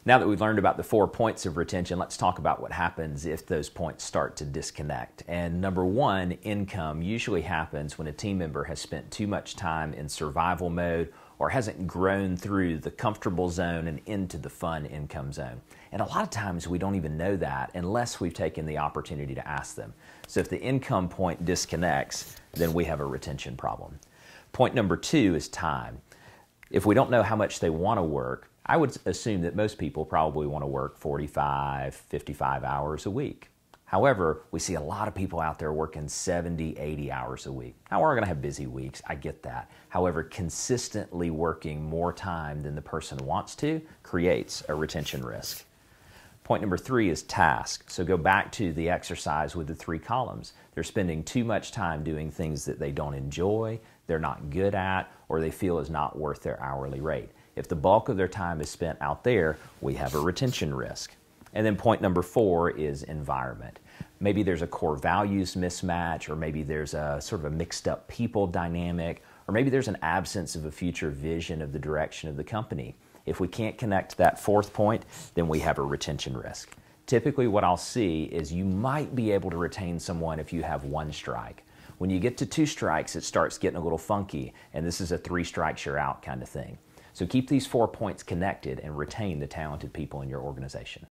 Now that we've learned about the 4 points of retention, let's talk about what happens if those points start to disconnect. And number one, income usually happens when a team member has spent too much time in survival mode or hasn't grown through the comfortable zone and into the fun income zone. And a lot of times we don't even know that unless we've taken the opportunity to ask them. So if the income point disconnects, then we have a retention problem. Point number two is time. If we don't know how much they want to work, I would assume that most people probably want to work 45, 55 hours a week. However, we see a lot of people out there working 70, 80 hours a week. Now, we're going to have busy weeks, I get that. However, consistently working more time than the person wants to creates a retention risk. Point number three is task. So go back to the exercise with the 3 columns. They're spending too much time doing things that they don't enjoy, they're not good at, or they feel is not worth their hourly rate. If the bulk of their time is spent out there, we have a retention risk. And then point number 4 is environment. Maybe there's a core values mismatch, or maybe there's a sort of a mixed up people dynamic, or maybe there's an absence of a future vision of the direction of the company. If we can't connect that 4th point, then we have a retention risk. Typically what I'll see is you might be able to retain someone if you have 1 strike. When you get to 2 strikes, it starts getting a little funky, and this is a 3 strikes you're out kind of thing. So keep these 4 points connected and retain the talented people in your organization.